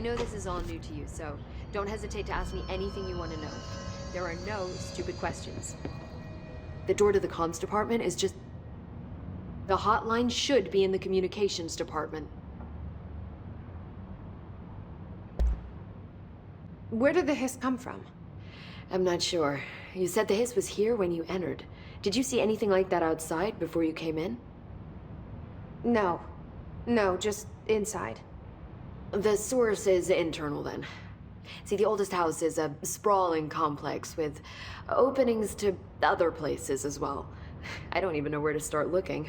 I know this is all new to you, so don't hesitate to ask me anything you want to know. There are no stupid questions. The door to the comms department is just... The hotline should be in the communications department. Where did the hiss come from? I'm not sure. You said the hiss was here when you entered. Did you see anything like that outside before you came in? No. No, just inside. The source is internal, then. See, the oldest house is a sprawling complex with openings to other places as well. I don't even know where to start looking.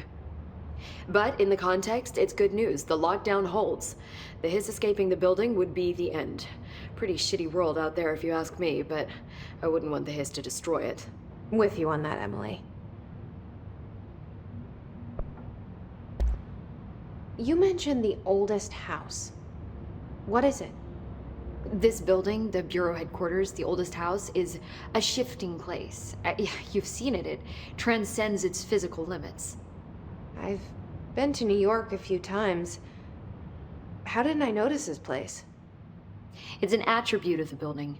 But in the context, it's good news. The lockdown holds. The hiss escaping the building would be the end. Pretty shitty world out there if you ask me, but I wouldn't want the hiss to destroy it. With you on that, Emily. You mentioned the oldest house. What is it? This building, the Bureau headquarters, the oldest house, is a shifting place. You've seen it. It transcends its physical limits. I've been to New York a few times. How didn't I notice this place? It's an attribute of the building.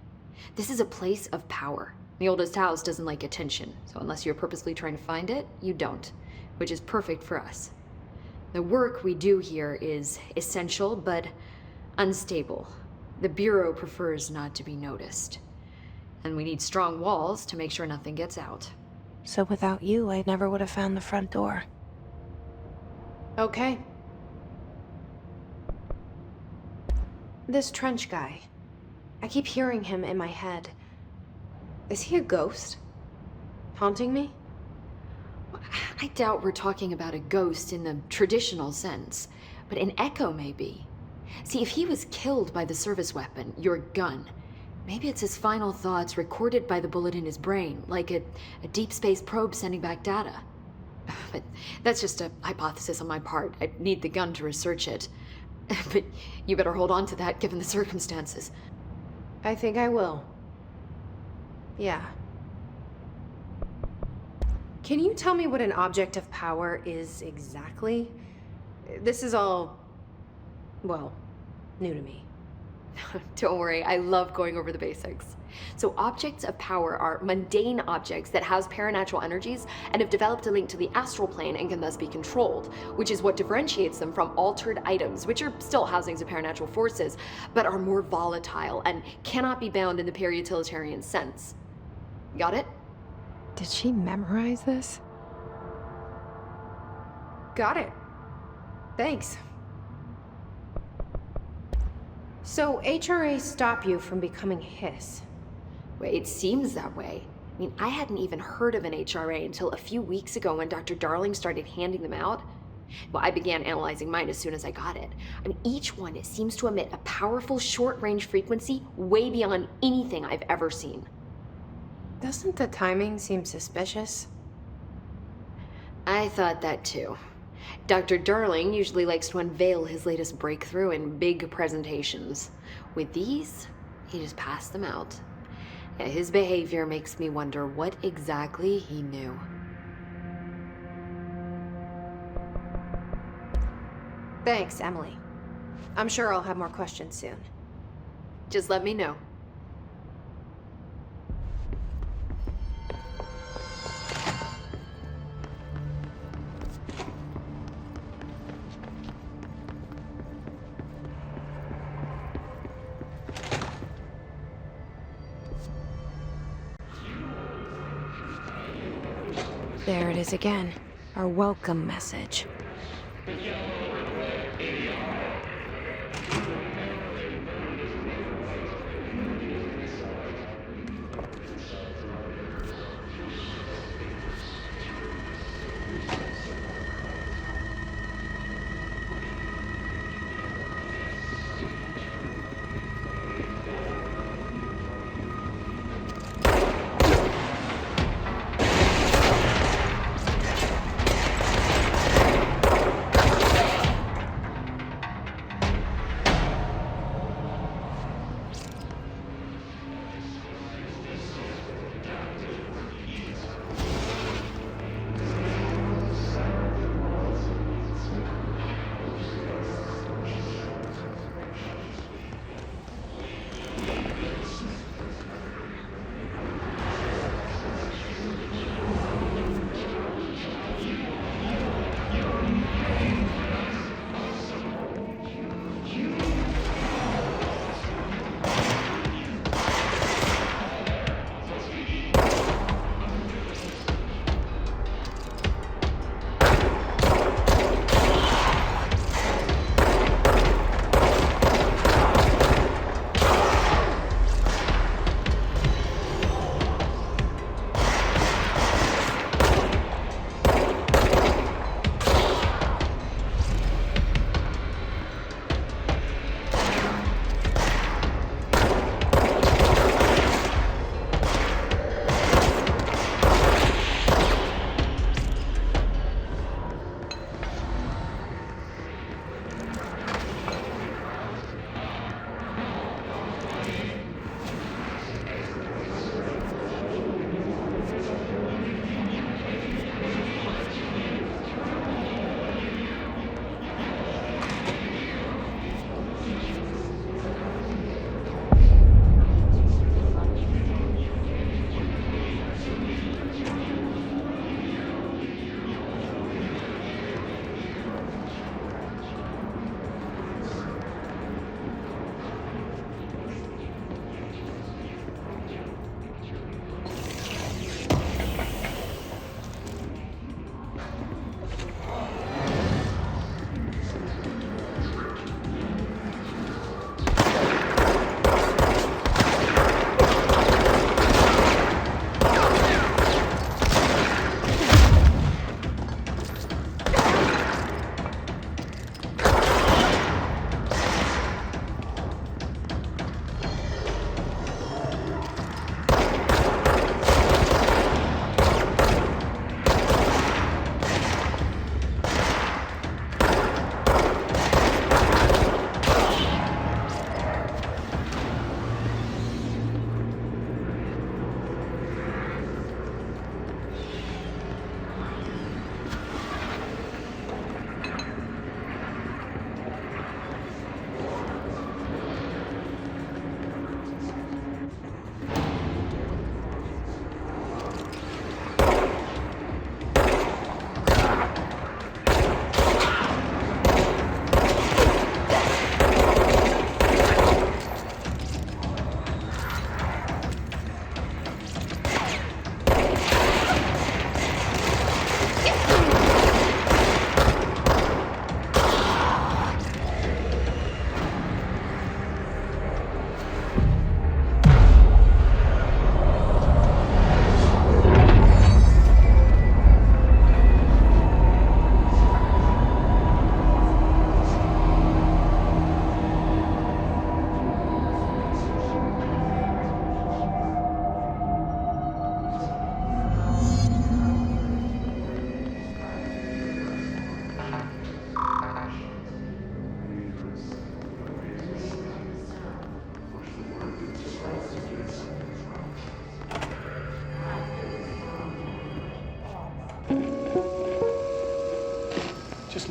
This is a place of power. The oldest house doesn't like attention, so unless you're purposely trying to find it, you don't, which is perfect for us. The work we do here is essential, but unstable. The Bureau prefers not to be noticed. And we need strong walls to make sure nothing gets out. So without you, I never would have found the front door. Okay. This Trench guy. I keep hearing him in my head. Is he a ghost? Haunting me? I doubt we're talking about a ghost in the traditional sense, but an echo maybe. See, if he was killed by the service weapon, your gun, maybe it's his final thoughts recorded by the bullet in his brain, like a deep space probe sending back data. But that's just a hypothesis on my part. I'd need the gun to research it. But you better hold on to that given the circumstances. I think I will. Yeah. Can you tell me what an object of power is exactly? This is all, well, new to me. Don't worry, I love going over the basics. So objects of power are mundane objects that house paranatural energies and have developed a link to the astral plane and can thus be controlled, which is what differentiates them from altered items, which are still housings of paranatural forces, but are more volatile and cannot be bound in the peri-utilitarian sense. Got it? Did she memorize this? Got it. Thanks. So HRA stop you from becoming Hiss? Well, it seems that way. I mean, I hadn't even heard of an HRA until a few weeks ago when Dr. Darling started handing them out. Well, I began analyzing mine as soon as I got it. I mean, each one seems to emit a powerful short-range frequency way beyond anything I've ever seen. Doesn't the timing seem suspicious? I thought that too. Dr. Darling usually likes to unveil his latest breakthrough in big presentations. With these, he just passed them out. Yeah, his behavior makes me wonder what exactly he knew. Thanks, Emily. I'm sure I'll have more questions soon. Just let me know. There it is again. Our welcome message.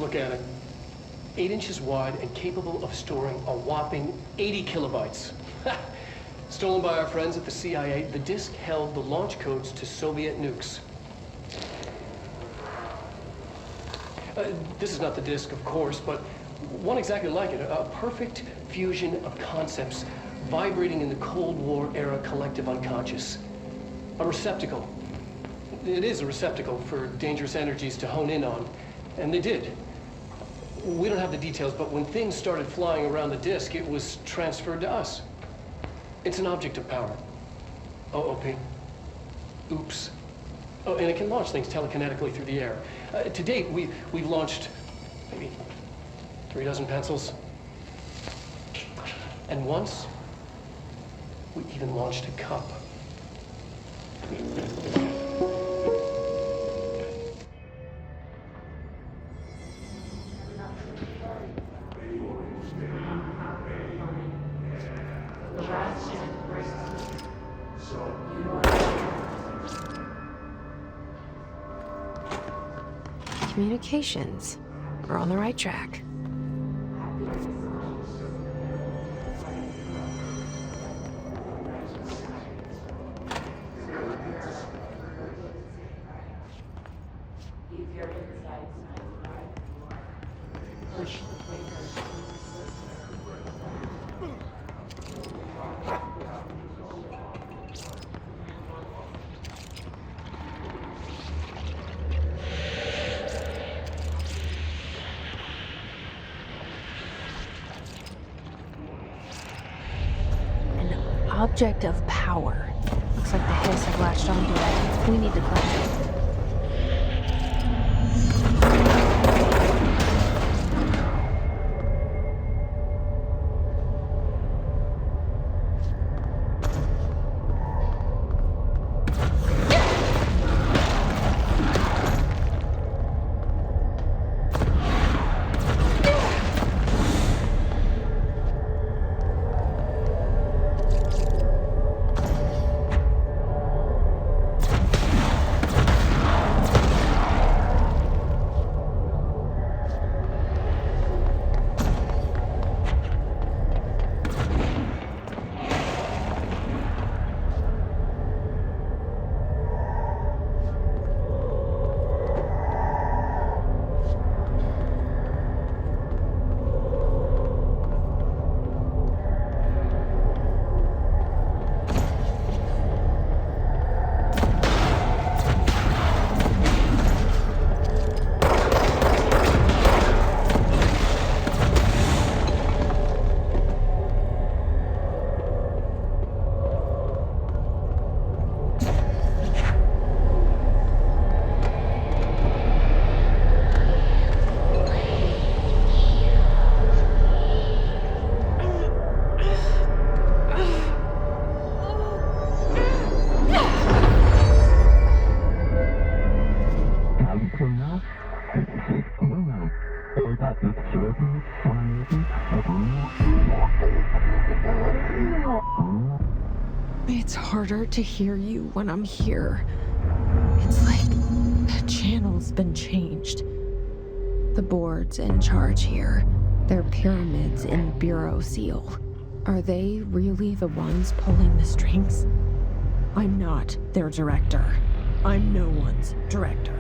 look at it. 8 inches wide and capable of storing a whopping 80 kilobytes. Stolen by our friends at the CIA, the disk held the launch codes to Soviet nukes. This is not the disk, of course, but one exactly like it. A perfect fusion of concepts vibrating in the Cold War era collective unconscious. A receptacle. It is a receptacle for dangerous energies to hone in on, and they did. We don't have the details, but when things started flying around the disk, it was transferred to us. It's an object of power. OOP. Oops. Oh, and it can launch things telekinetically through the air. To date, we've launched maybe 3 dozen pencils. And once, we even launched a cup. Communications. We're on the right track. Object of power. Looks like the Hiss have latched onto it. We need to crush it. It's harder to hear you when I'm here. It's like the channel's been changed. The board's in charge here. They're pyramids in the Bureau seal. Are they really the ones pulling the strings? I'm not their director. I'm no one's director.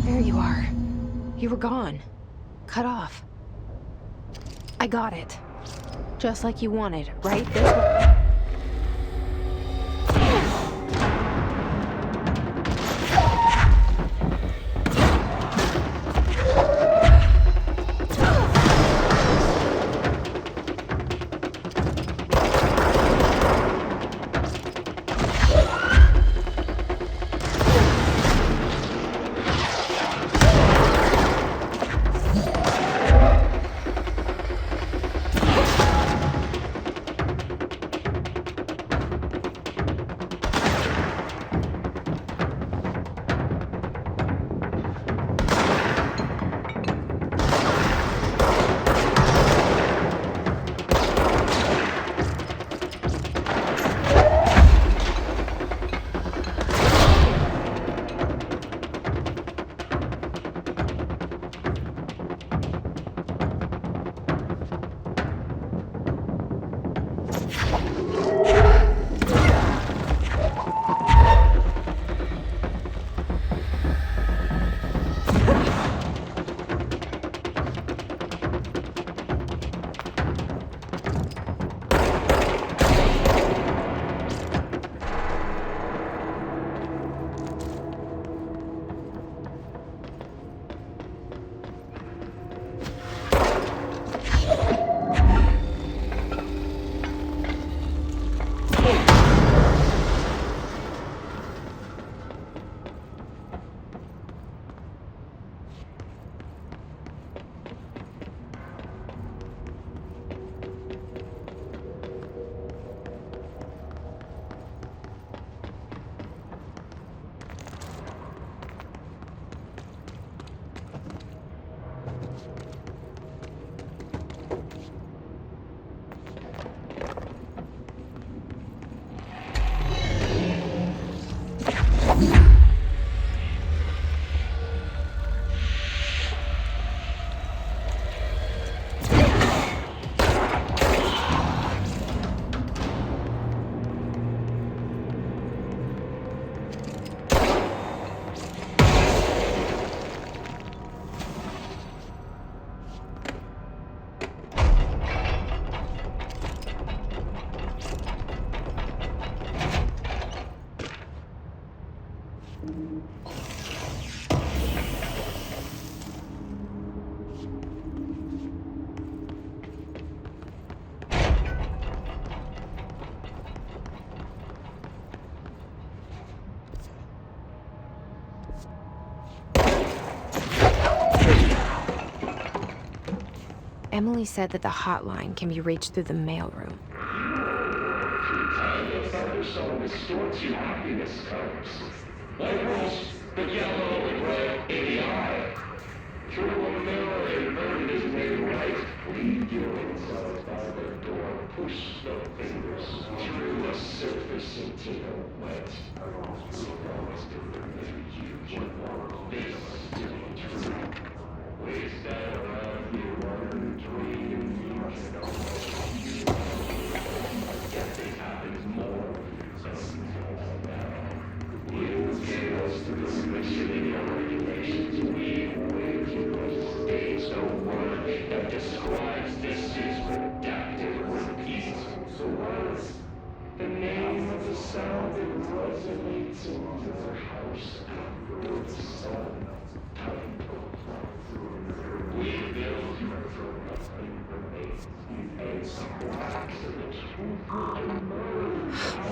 There you are. You were gone. Cut off. I got it. Just like you wanted, right? This one. Emily said that the hotline can be reached through the mailroom.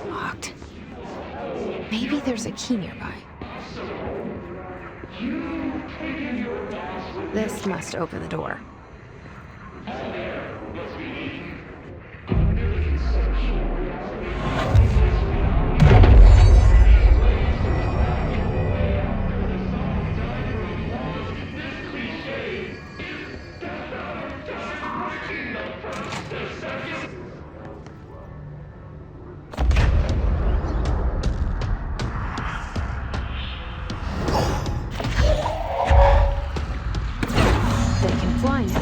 Locked. Maybe there's a key nearby. This must open the door. They can fly now.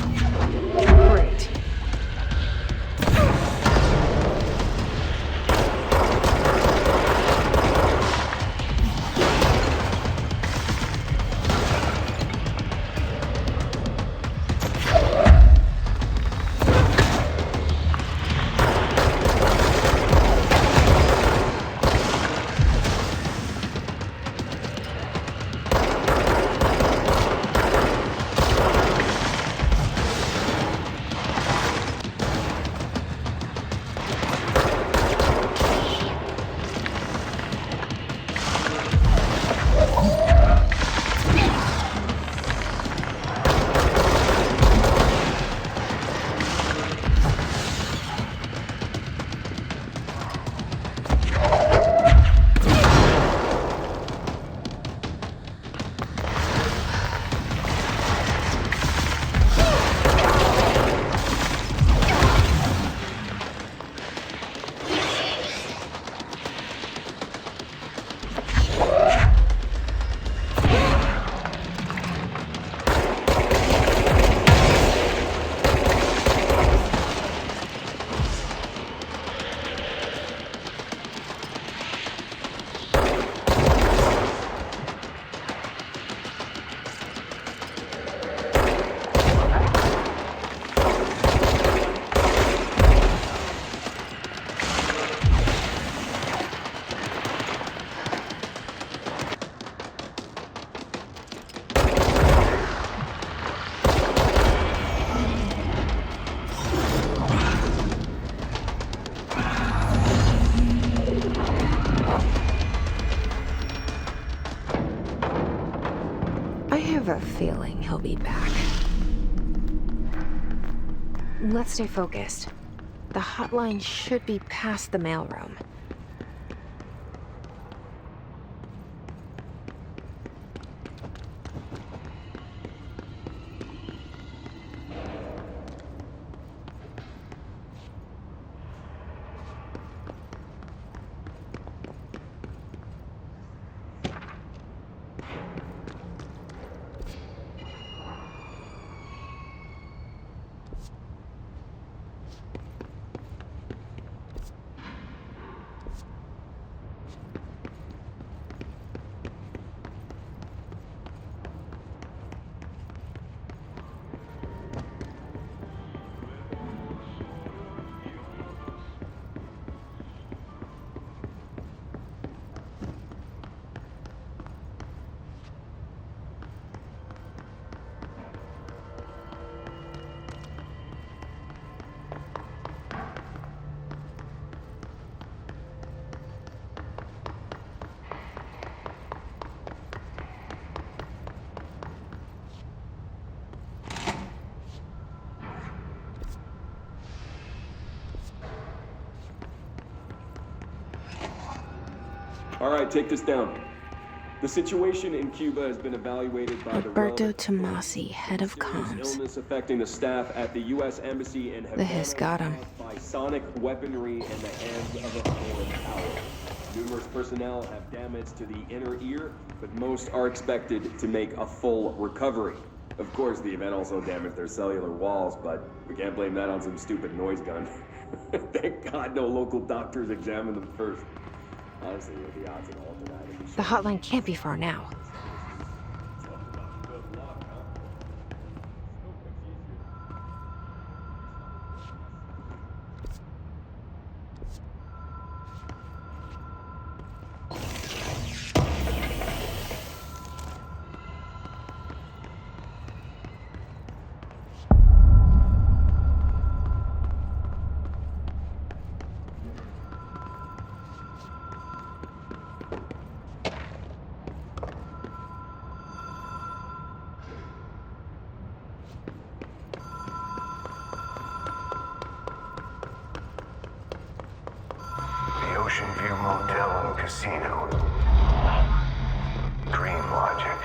feeling he'll be back. Let's stay focused. The hotline should be past the mailroom. All right, take this down. The situation in Cuba has been evaluated by Roberto the Tomasi, head of comms. illness affecting the staff at the U.S. Embassy in Havana The Hiss got him. by sonic weaponry in the hands of a foreign power. Numerous personnel have damage to the inner ear, but most are expected to make a full recovery. Of course, the event also damaged their cellular walls, but we can't blame that on some stupid noise gun. Thank God no local doctors examined them first. Honestly, with the odds and all that, The hotline can't be far now. The Ocean View Motel and Casino. Dream logic.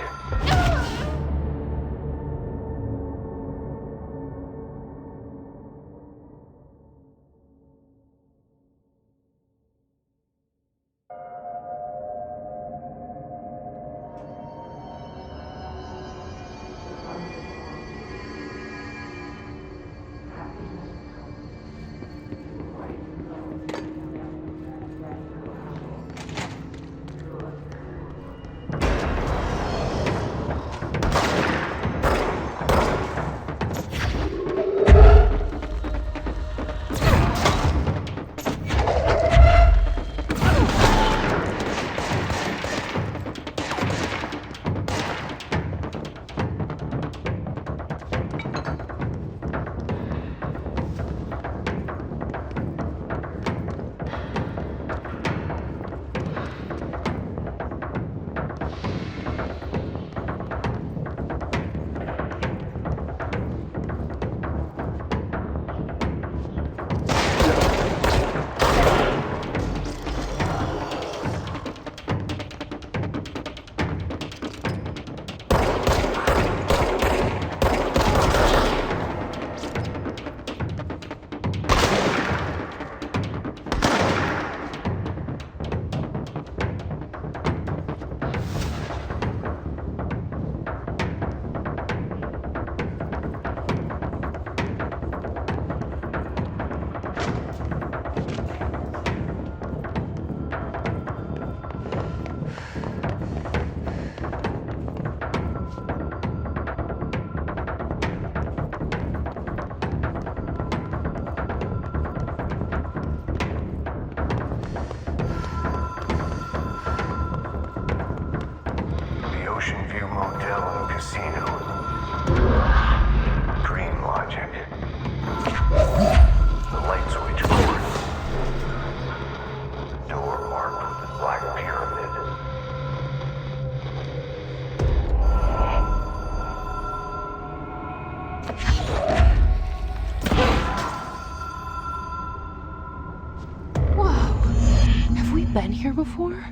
been here before?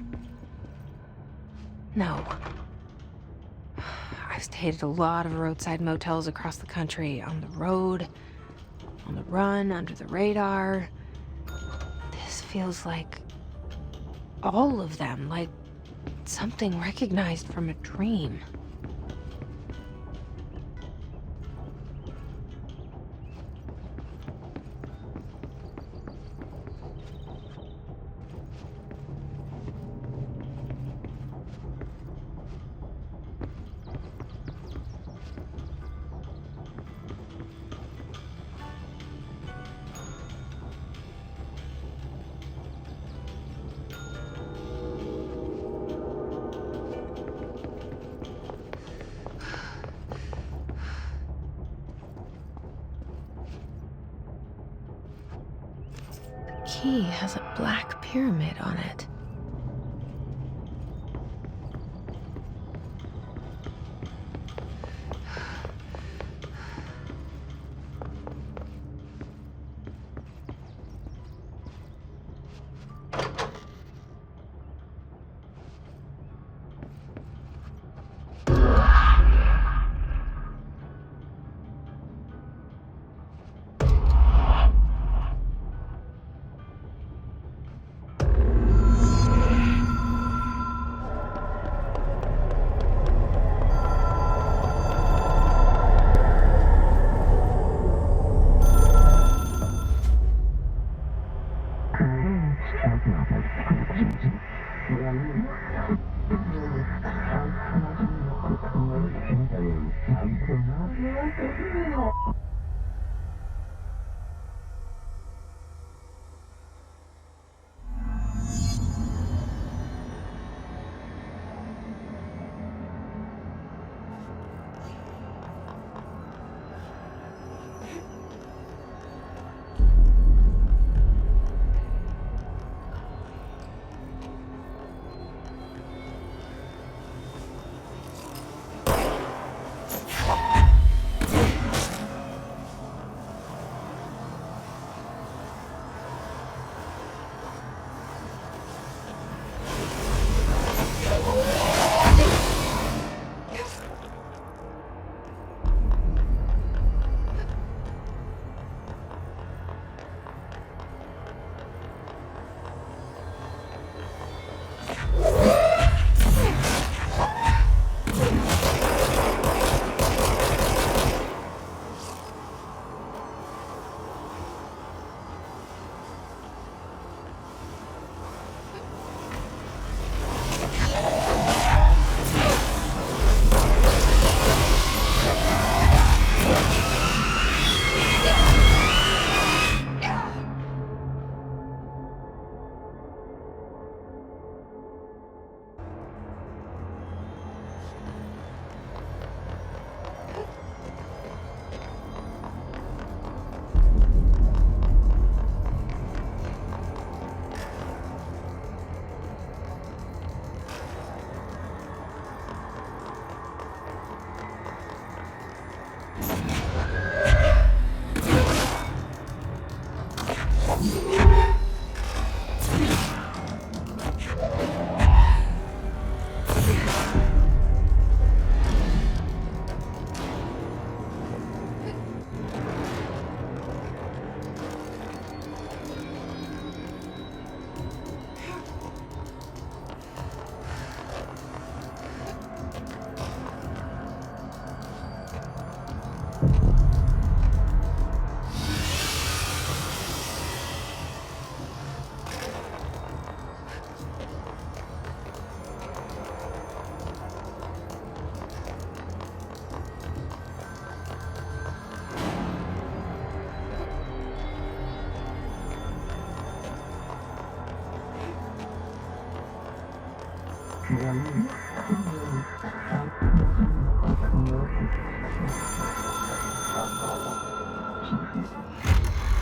No. I've stayed at a lot of roadside motels across the country, on the road, on the run, under the radar. This feels like all of them, like something recognized from a dream. Key has a black pyramid on it.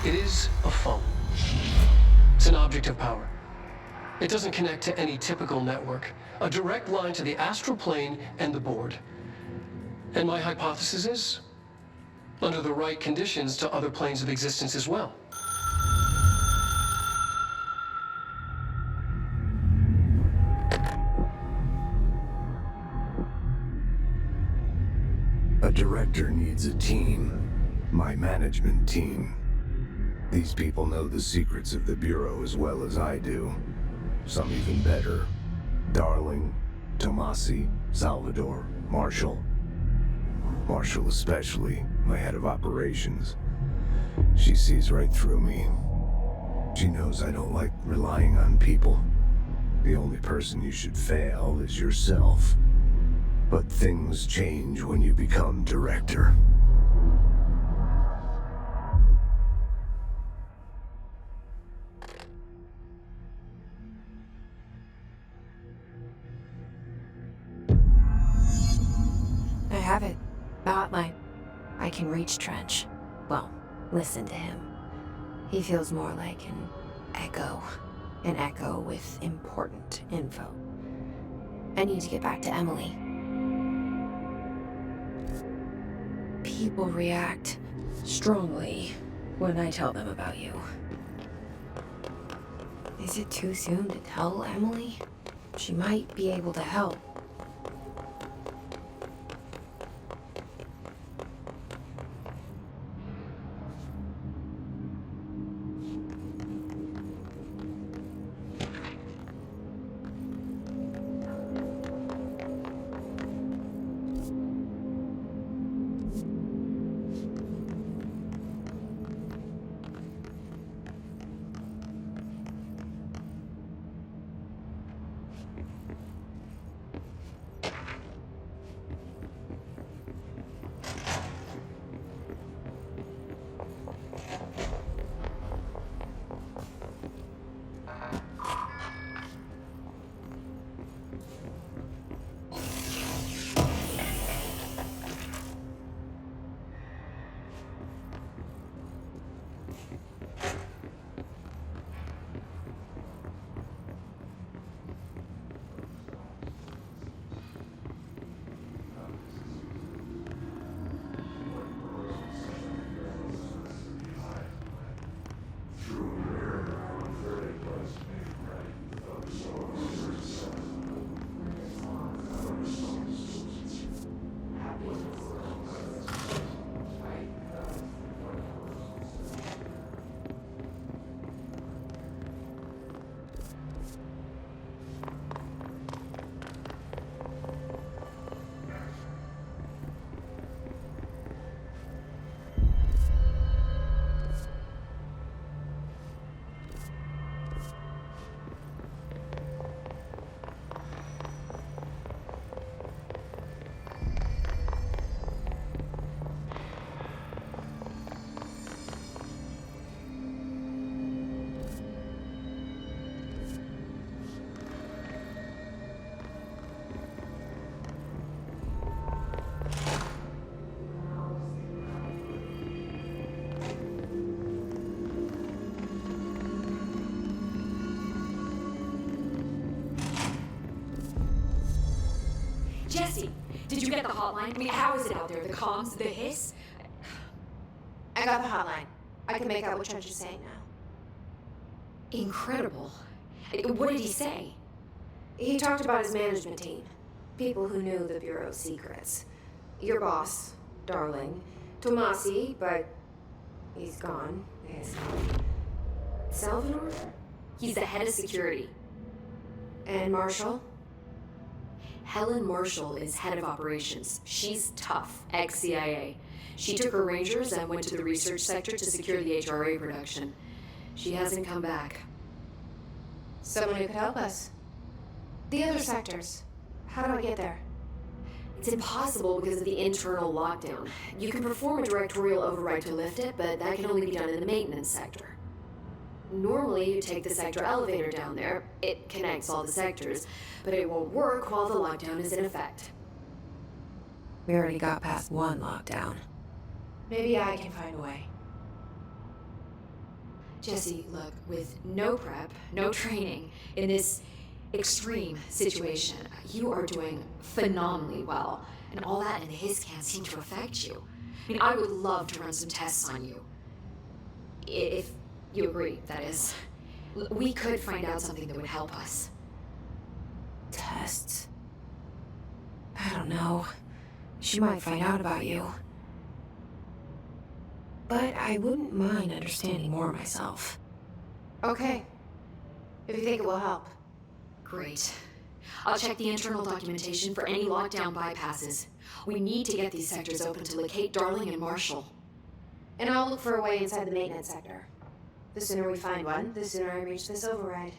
It is a phone. It's an object of power. It doesn't connect to any typical network. A direct line to the astral plane and the board. And my hypothesis is, under the right conditions, to other planes of existence as well. director needs a team. My management team. These people know the secrets of the Bureau as well as I do. Some even better. Darling, Tomasi, Salvador, Marshall. Marshall especially, my head of operations. She sees right through me. She knows I don't like relying on people. The only person you should fail is yourself. But things change when you become director. I have it. The hotline. I can reach Trench. Well, listen to him. He feels more like an echo. An echo with important info. I need to get back to Emily. People react strongly when I tell them about you. Is it too soon to tell Emily? She might be able to help. Jesse, did you get the hotline? I mean, how is it out there? The comms, the hiss? I got the hotline. I can make out what Trench is saying now. Incredible. What did he say? He talked about his management team. People who knew the Bureau's secrets. Your boss, Darling. Tomasi, but he's gone. Yes. Salvador? He's the head of security. And Marshall? Helen Marshall is head of operations. She's tough, ex-CIA. She took her Rangers and went to the research sector to secure the HRA production. She hasn't come back. Someone who could help us. The other sectors. How do I get there? It's impossible because of the internal lockdown. You can perform a directorial override to lift it, but that can only be done in the maintenance sector. Normally, you take the sector elevator down there. It connects all the sectors, but it won't work while the lockdown is in effect. We already got past one lockdown. Maybe I can find a way. Jesse, look, with no prep, no training, in this extreme situation, you are doing phenomenally well. And all that and his can't seem to affect you. I mean, I would love to run some tests on you. If you agree, that is. We could find out something that would help us. Tests? I don't know. She might find out about you. But I wouldn't mind understanding more myself. Okay. If you think it will help. Great. I'll check the internal documentation for any lockdown bypasses. We need to get these sectors open to locate Darling and Marshall. And I'll look for a way inside the maintenance sector. The sooner we find one, the sooner I reach this override.